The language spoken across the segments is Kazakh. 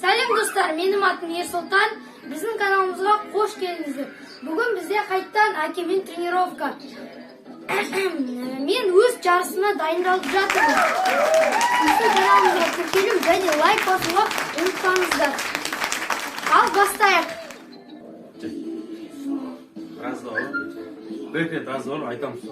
Сәлем достар, менің атым Ерсұлтан. Біздің каналымызға қош келдіңіздер. Бүгін бізде қайттан Әкемен тренировка. Мен өз жарысына дайындалып жатырмын. Біздің каналымызға тіркелу және лайк басуға ұмытпаңыздар. Ал бастайық. Разговор. Bir kez razговор айтамыз.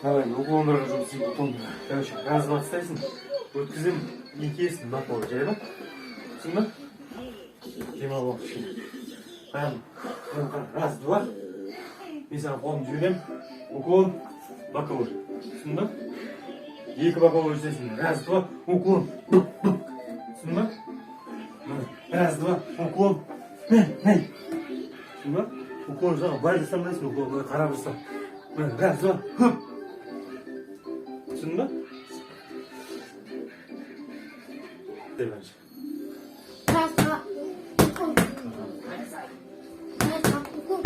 Давай, угломдарға жұмыс істейді, ұтымды. Короче, разға атыстайсың, өткізім екесін бақылы, жай ма? Түсін ба? Жема болып кішкене. Раз, два. Мен саған қолымды жіберем, уклон, бақылы. Түсін ба? Екі бақылы өтесің. Раз, два, уклон. Түсін ба? Раз, два, уклон. Түсін ба? Уклон жағы бай жасамайсың, уклон қарап жасам. Раз, два, хуп. Түсін ба? Деваншы. Раз, два, уклон. Раз, два, уклон.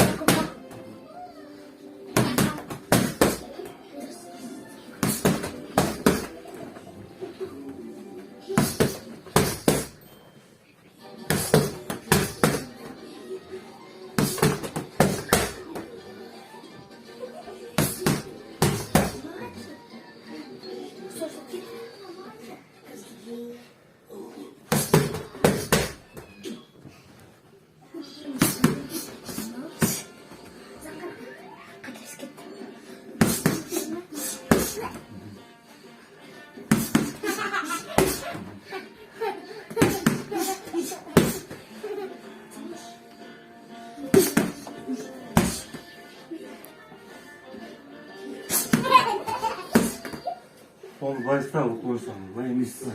Onu başta koysan, ben istedim.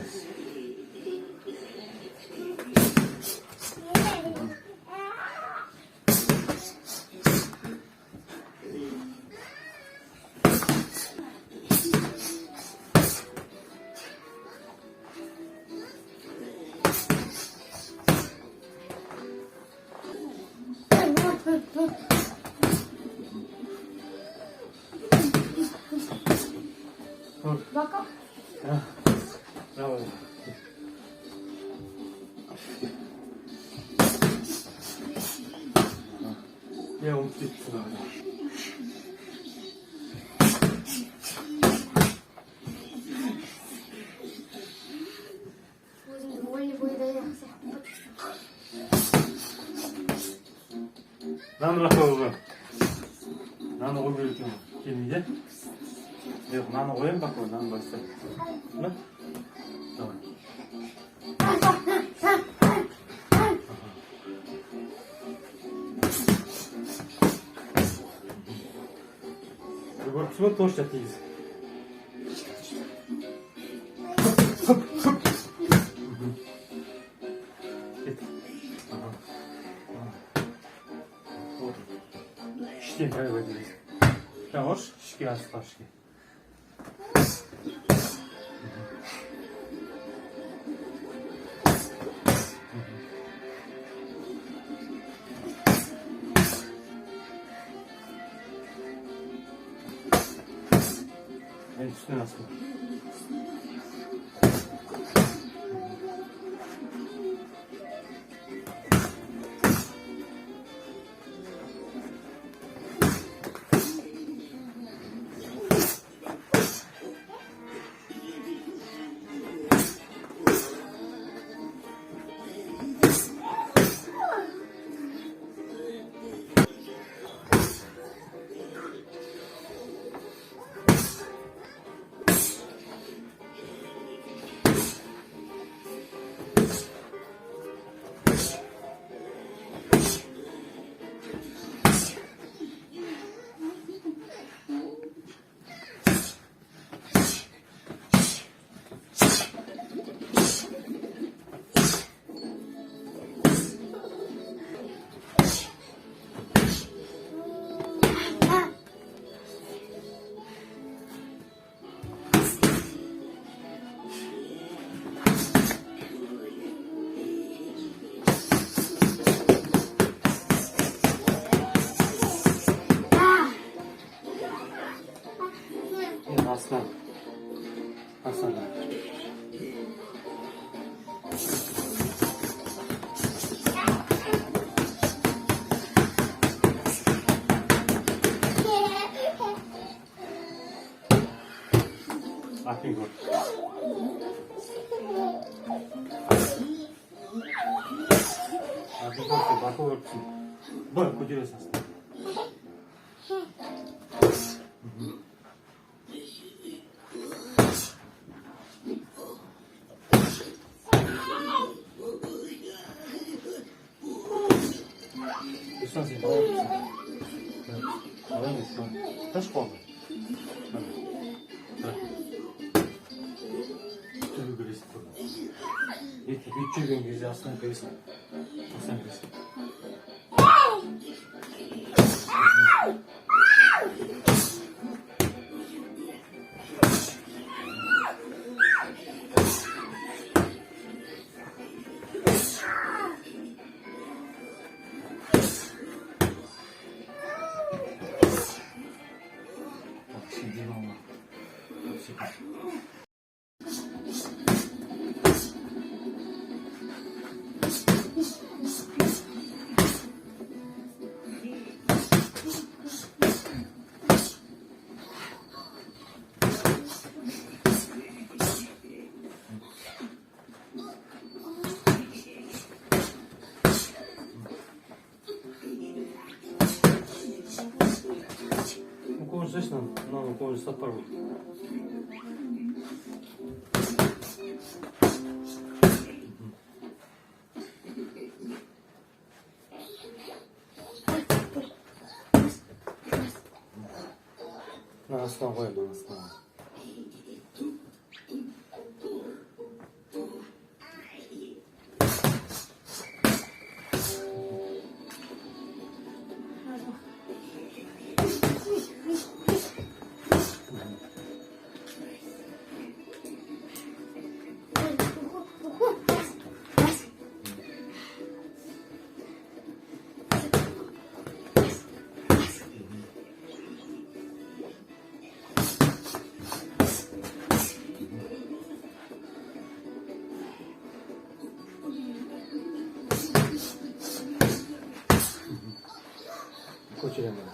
Bakalım. Bravo. Я ұмытып кетіпсің. Өзімді ойны бойдай жақсы. Наны бақылауға. Наны қой беретін келмейді. Жоқ, наны қояйын бақылау, наны бастай. Мына? Давай. Көріп түсіп тош жатыңыз. Іштен тайып өтіңіз. Жаңғырш, ішке асыққа ішке. Üstüne nasıl? Aslan. Aslan. Aferin gol. Aferin gol. Bak o örtüsün. Bak koyuyorsun aslında. Sen bağır mısın? Bağır mısın? Kaç kaldı? Türlü birisi burada. Yeter, 300 gün güzel aslında birisi. Aslan birisi. Слышно? Надо кого-нибудь сопороть. На основу, на основу. көтеремін.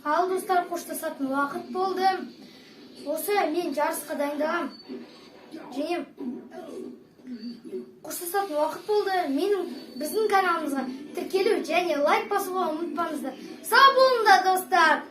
Ал достар, қоштасатын уақыт болды. Осы мен жарысқа дайындағам. Және қоштасатын уақыт болды. Біздің каналымызға тіркелу және лайк басуға ұмытпаңыздар. Сау болыңдар достар.